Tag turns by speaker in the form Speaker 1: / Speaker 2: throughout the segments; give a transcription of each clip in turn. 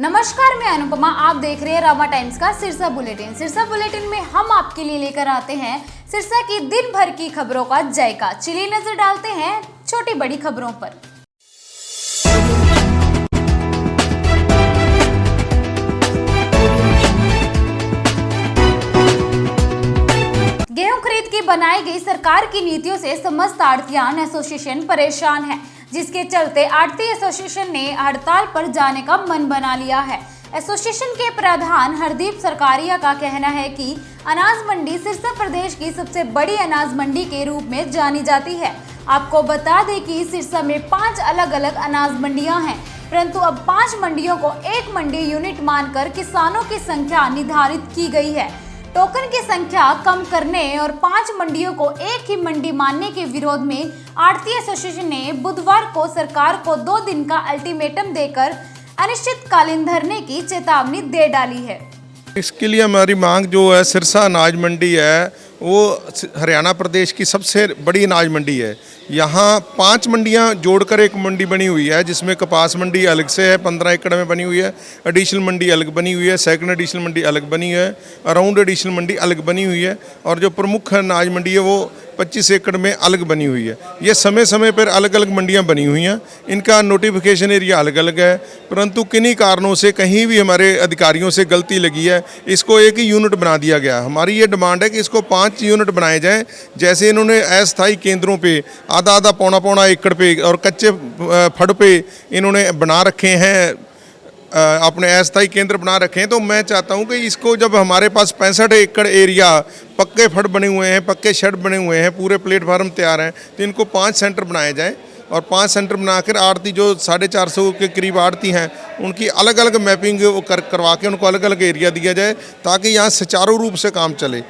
Speaker 1: नमस्कार, मैं अनुपमा। आप देख रहे हैं रामा टाइम्स का सिरसा बुलेटिन। सिरसा बुलेटिन में हम आपके लिए लेकर आते हैं सिरसा की दिन भर की खबरों का जायका। चलिए नजर डालते हैं छोटी बड़ी खबरों पर। गेहूं खरीद की बनाई गई सरकार की नीतियों से समस्त आढ़तियान एसोसिएशन परेशान है, जिसके चलते आढ़ती एसोसिएशन ने हड़ताल पर जाने का मन बना लिया है। एसोसिएशन के प्रधान हरदीप सरकारिया का कहना है कि अनाज मंडी सिरसा प्रदेश की सबसे बड़ी अनाज मंडी के रूप में जानी जाती है। आपको बता दें कि सिरसा में 5 अलग अलग अनाज मंडियां हैं, परंतु अब 5 मंडियों को एक मंडी यूनिट मानकर किसानों की संख्या निर्धारित की गई है। टोकन की संख्या कम करने और 5 मंडियों को एक ही मंडी मानने के विरोध में आढ़ती एसोसिएशन ने बुधवार को सरकार को 2 दिन का अल्टीमेटम देकर अनिश्चितकालीन धरने की चेतावनी दे डाली है।
Speaker 2: इसके लिए हमारी मांग जो है, सिरसा अनाज मंडी है वो हरियाणा प्रदेश की सबसे बड़ी अनाज मंडी है। यहाँ 5 मंडियाँ जोड़कर एक मंडी बनी हुई है, जिसमें कपास मंडी अलग से है, 15 एकड़ में बनी हुई है। एडिशनल मंडी अलग बनी हुई है, सेकंड एडिशनल मंडी अलग बनी है, अराउंड एडिशनल मंडी अलग बनी हुई है, और जो प्रमुख अनाज मंडी है वो 25 एकड़ में अलग बनी हुई है। ये समय समय पर अलग अलग मंडियां बनी हुई हैं। इनका नोटिफिकेशन एरिया अलग अलग है, परंतु किन्हीं कारणों से कहीं भी हमारे अधिकारियों से गलती लगी है, इसको एक ही यूनिट बना दिया गया। हमारी ये डिमांड है कि इसको 5 यूनिट बनाए जाएं। जैसे इन्होंने अस्थायी केंद्रों पे आधा पौना एकड़ पे और कच्चे फड़ पे इन्होंने बना रखे हैं, अपने अस्थायी केंद्र बना रखे हैं, तो मैं चाहता हूं कि इसको, जब हमारे पास 65 एकड़ एरिया पक्के फड़ बने हुए हैं, पक्के शेड बने हुए हैं, पूरे प्लेटफार्म तैयार हैं, तो इनको 5 सेंटर बनाए जाएं। और 5 सेंटर बनाकर आढ़ती जो 450 के करीब आढ़ती हैं, उनकी अलग अलग मैपिंग करवा के उनको अलग अलग एरिया दिया जाए, ताकि यहाँ सुचारू रूप से काम चले।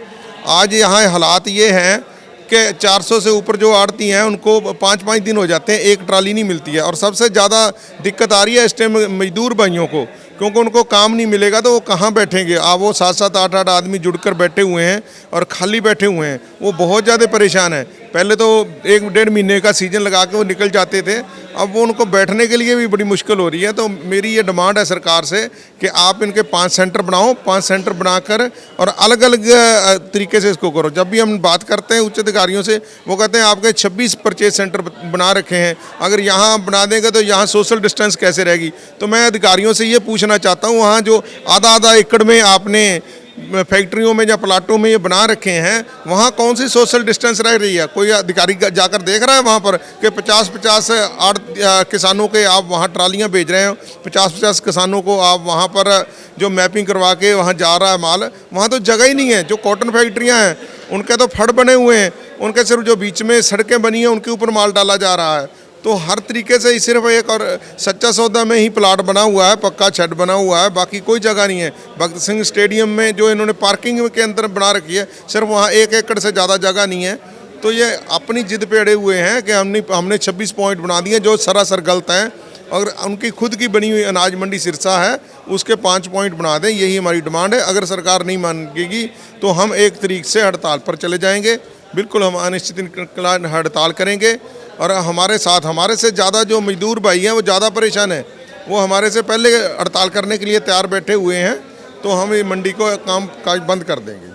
Speaker 2: आज यहाँ हालात ये हैं कि 400 से ऊपर जो आढ़ती हैं उनको 5-5 दिन हो जाते हैं, एक ट्राली नहीं मिलती है। और सबसे ज़्यादा दिक्कत आ रही है इस टाइम मजदूर भाइयों को, क्योंकि उनको काम नहीं मिलेगा तो वो कहाँ बैठेंगे। वो 7-7, 8-8 आदमी जुड़कर बैठे हुए हैं और खाली बैठे हुए हैं, वो बहुत ज़्यादा परेशान हैं। पहले तो 1-1.5 महीने का सीजन लगा के वो निकल जाते थे, अब वो उनको बैठने के लिए भी बड़ी मुश्किल हो रही है। तो मेरी ये डिमांड है सरकार से कि आप इनके 5 सेंटर बनाओ, 5 सेंटर बनाकर और अलग अलग तरीके से इसको करो। जब भी हम बात करते हैं उच्च अधिकारियों से, वो कहते हैं आपके 26 परचेज सेंटर बना रखे हैं, अगर यहाँ बना देंगे तो यहाँ सोशल डिस्टेंस कैसे रहेगी। तो मैं अधिकारियों से ये पूछना चाहता हूँ, वहाँ जो आधा एकड़ में आपने फैक्ट्रियों में या प्लाटों में ये बना रखे हैं, वहाँ कौन सी सोशल डिस्टेंस रह रही है? कोई अधिकारी जाकर देख रहा है वहाँ पर कि 50-50 किसानों के आप वहाँ ट्रालियाँ भेज रहे हो, 50-50 किसानों को आप वहाँ पर जो मैपिंग करवा के वहाँ जा रहा है माल, वहाँ तो जगह ही नहीं है। जो कॉटन फैक्ट्रियाँ हैं उनके तो फड़ बने हुए हैं, उनके सिर्फ जो बीच में सड़कें बनी हैं उनके ऊपर माल डाला जा रहा है। तो हर तरीके से सिर्फ एक और सच्चा सौदा में ही प्लाट बना हुआ है, पक्का छत बना हुआ है, बाकी कोई जगह नहीं है। भगत सिंह स्टेडियम में जो इन्होंने पार्किंग के अंदर बना रखी है, सिर्फ वहाँ 1 एकड़ से ज़्यादा जगह नहीं है। तो ये अपनी जिद पे अड़े हुए हैं कि हमने 26 पॉइंट बना दिए, जो सरासर गलत हैं। अगर उनकी खुद की बनी हुई अनाज मंडी सिरसा है, उसके 5 पॉइंट बना दें, यही हमारी डिमांड है। अगर सरकार नहीं मानेगी तो हम 1 तारीख से हड़ताल पर चले जाएंगे। बिल्कुल हम अनिश्चितकालीन हड़ताल करेंगे। और हमारे साथ, हमारे से ज़्यादा जो मजदूर भाई हैं वो ज़्यादा परेशान हैं, वो हमारे से पहले हड़ताल करने के लिए तैयार बैठे हुए हैं। तो हम ये मंडी को काम काज बंद कर देंगे।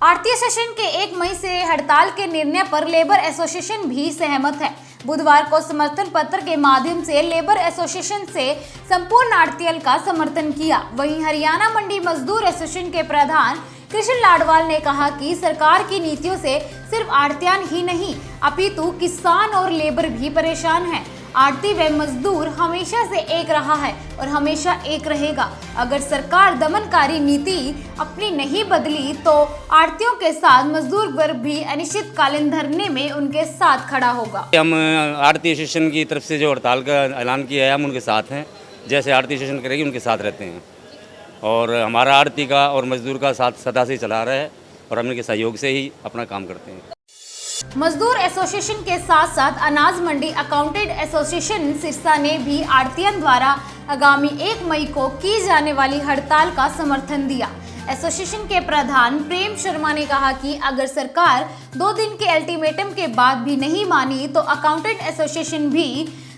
Speaker 1: आढ़ती एसोसिएशन के 1 मई से हड़ताल के निर्णय पर लेबर एसोसिएशन भी सहमत है। बुधवार को समर्थन पत्र के माध्यम से लेबर एसोसिएशन से संपूर्ण आढ़तियल का समर्थन किया। वहीं हरियाणा मंडी मजदूर एसोसिएशन के प्रधान कृष्ण लाडवाल ने कहा कि सरकार की नीतियों से सिर्फ आढ़तियान ही नहीं, अपितु किसान और लेबर भी परेशान हैं। आढ़ती व मजदूर हमेशा से एक रहा है और हमेशा एक रहेगा। अगर सरकार दमनकारी नीति अपनी नहीं बदली तो आढ़तियों के साथ मजदूर वर्ग भी अनिश्चितकालीन धरने में उनके साथ खड़ा होगा।
Speaker 3: हम आढ़ती एसोसिएशन की तरफ से जो हड़ताल का ऐलान किया है, हम उनके साथ हैं। जैसे आढ़ती एसोसिएशन करेगी उनके साथ रहते हैं, और हमारा आढ़ती का और मजदूर का साथ सदा से चला रहा है, और हम इनके सहयोग से ही अपना काम करते हैं।
Speaker 1: मजदूर एसोसिएशन के साथ साथ अनाज मंडी अकाउंटेंट एसोसिएशन सिरसा ने भी आढ़तियन द्वारा आगामी 1 मई को की जाने वाली हड़ताल का समर्थन दिया। एसोसिएशन के प्रधान प्रेम शर्मा ने कहा कि अगर सरकार 2 दिन के अल्टीमेटम के बाद भी नहीं मानी तो अकाउंटेंट एसोसिएशन भी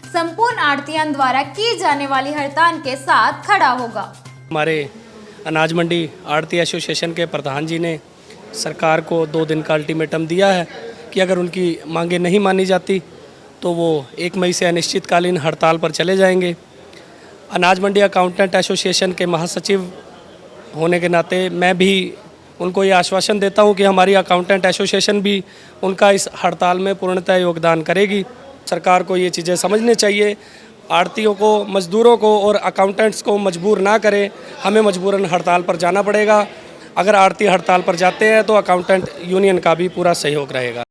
Speaker 1: संपूर्ण आड़तियान द्वारा की जाने वाली हड़ताल के साथ खड़ा होगा।
Speaker 4: हमारे अनाज मंडी आड़ती एसोसिएशन के प्रधान जी ने सरकार को 2 दिन का अल्टीमेटम दिया है कि अगर उनकी मांगें नहीं मानी जाती तो वो 1 मई से अनिश्चितकालीन हड़ताल पर चले जाएंगे। अनाज मंडी अकाउंटेंट एसोसिएशन के महासचिव होने के नाते मैं भी उनको ये आश्वासन देता हूँ कि हमारी अकाउंटेंट एसोसिएशन भी उनका इस हड़ताल में पूर्णतः योगदान करेगी। सरकार को ये चीज़ें समझनी चाहिए, आड़तियों को, मज़दूरों को और अकाउंटेंट्स को मजबूर ना करें। हमें मजबूरन हड़ताल पर जाना पड़ेगा। अगर आड़ती हड़ताल पर जाते हैं तो अकाउंटेंट यूनियन का भी पूरा सहयोग रहेगा।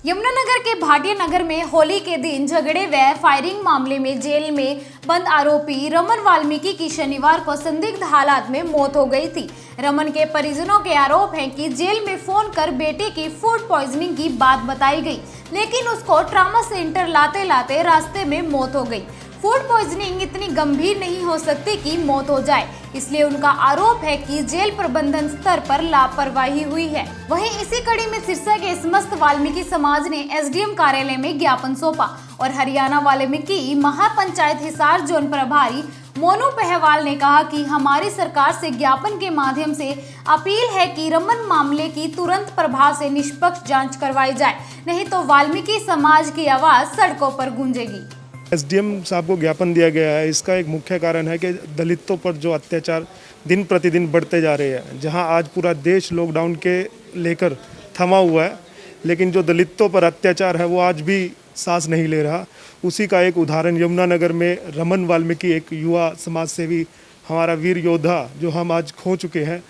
Speaker 1: यमुनानगर के भाटिया नगर में होली के दिन झगड़े व फायरिंग मामले में जेल में बंद आरोपी रमन वाल्मीकि की शनिवार को संदिग्ध हालात में मौत हो गई थी। रमन के परिजनों के आरोप है कि जेल में फोन कर बेटे की फूड पॉइजनिंग की बात बताई गई, लेकिन उसको ट्रॉमा सेंटर लाते लाते रास्ते में मौत हो गई। फूड पॉइजनिंग इतनी गंभीर नहीं हो सकती कि मौत हो जाए, इसलिए उनका आरोप है कि जेल प्रबंधन स्तर पर लापरवाही हुई है। वहीं इसी कड़ी में सिरसा के समस्त वाल्मीकि समाज ने एसडीएम कार्यालय में ज्ञापन सौंपा और हरियाणा वाल्मीकि महापंचायत हिसार जोन प्रभारी मोनू पहवाल ने कहा कि हमारी सरकार से ज्ञापन के माध्यम से अपील है कि रमन मामले की तुरंत प्रभाव से निष्पक्ष जांच करवाई जाए, नहीं तो वाल्मीकि समाज की आवाज सड़कों पर गूंजेगी।
Speaker 5: एसडीएम साहब को ज्ञापन दिया गया है। इसका एक मुख्य कारण है कि दलितों पर जो अत्याचार दिन प्रतिदिन बढ़ते जा रहे हैं, जहां आज पूरा देश लॉकडाउन के लेकर थमा हुआ है, लेकिन जो दलितों पर अत्याचार है वो आज भी सांस नहीं ले रहा। उसी का एक उदाहरण यमुनानगर में रमन वाल्मीकि, एक युवा समाज सेवी, हमारा वीर योद्धा जो हम आज खो चुके हैं,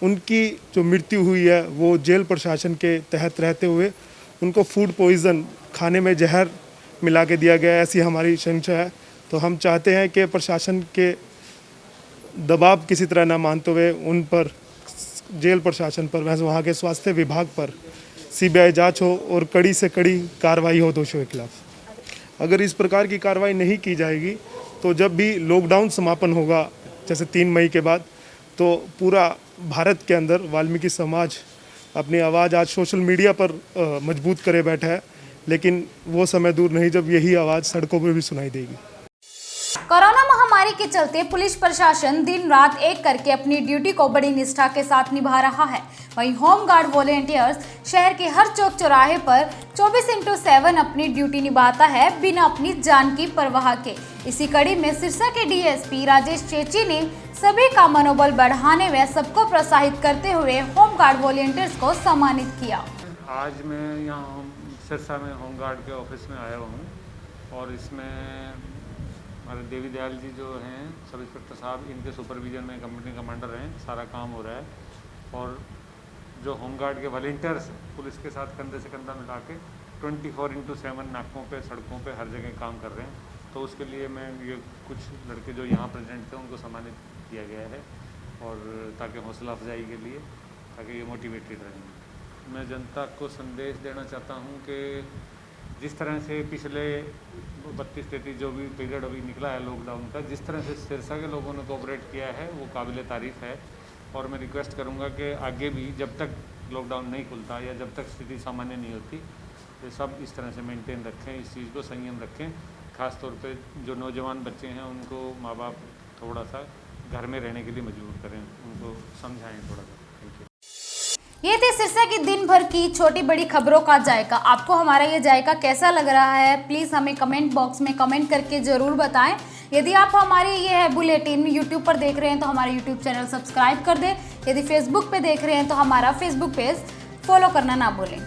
Speaker 5: उनकी जो मृत्यु हुई है वो जेल प्रशासन के तहत रहते हुए उनको फूड पॉइज़न, खाने में जहर मिला के दिया गया, ऐसी हमारी शंका है। तो हम चाहते हैं कि प्रशासन के दबाव किसी तरह ना मानते हुए उन पर, जेल प्रशासन पर, वहाँ के स्वास्थ्य विभाग पर सीबीआई जांच हो और कड़ी से कड़ी कार्रवाई हो दोषियों के खिलाफ। अगर इस प्रकार की कार्रवाई नहीं की जाएगी तो जब भी लॉकडाउन समापन होगा, जैसे 3 मई के बाद, तो पूरा भारत के अंदर वाल्मीकि समाज अपनी आवाज़ आज सोशल मीडिया पर मजबूत करे बैठा है, लेकिन वो समय दूर नहीं जब यही आवाज़ सड़कों पर भी सुनाई देगी।
Speaker 1: कोरोना महामारी के चलते पुलिस प्रशासन दिन रात एक करके अपनी ड्यूटी को बड़ी निष्ठा के साथ निभा रहा है। वहीं होमगार्ड वॉलेंटियर्स शहर के हर चौक चौराहे पर 24/7 अपनी ड्यूटी निभाता है, बिना अपनी जान की परवाह के। इसी कड़ी में सिरसा के डीएसपी राजेश चेची ने सभी का मनोबल बढ़ाने व सबको प्रोत्साहित करते हुए होमगार्ड वॉलेंटियर्स को सम्मानित किया।
Speaker 6: आज मैं यहाँ सिरसा में होमगार्ड के ऑफिस में आया हूँ और इसमें हमारे देवी दयाल जी जो हैं सब इंस्पेक्टर साहब, इनके सुपरविजन में कंपनी कमांडर हैं, सारा काम हो रहा है। और जो होमगार्ड के वॉलेंटियर्स पुलिस के साथ कंधे से कंधा मिला के 24/7 नाकों पे, सड़कों पे, हर जगह काम कर रहे हैं। तो उसके लिए मैं ये कुछ लड़के जो यहाँ प्रेजेंट थे उनको सम्मानित किया गया है, और ताकि हौसला अफजाई के लिए, ताकि ये मोटिवेटेड रहें। मैं जनता को संदेश देना चाहता हूँ कि जिस तरह से पिछले 32-33 जो भी पीरियड अभी निकला है लॉकडाउन का, जिस तरह से सिरसा के लोगों ने कोऑपरेट किया है वो काबिल तारीफ़ है। और मैं रिक्वेस्ट करूँगा कि आगे भी जब तक लॉकडाउन नहीं खुलता या जब तक स्थिति सामान्य नहीं होती, ये सब इस तरह से मेंटेन रखें, इस चीज़ को संयम रखें। ख़ास तौर पे जो नौजवान बच्चे हैं उनको माँ बाप थोड़ा सा घर में रहने के लिए मजबूर करें, उनको समझाएं थोड़ा सा। Thank you.
Speaker 1: ये थी सिरसा की दिन भर की छोटी बड़ी खबरों का जायका। आपको हमारा ये जायका कैसा लग रहा है, प्लीज़ हमें कमेंट बॉक्स में कमेंट करके ज़रूर बताएं। यदि आप हमारी ये बुलेटिन यूट्यूब पर देख रहे हैं तो हमारा यूट्यूब चैनल सब्सक्राइब कर दें। यदि फेसबुक पे देख रहे हैं तो हमारा फेसबुक पेज फॉलो करना ना भूलें।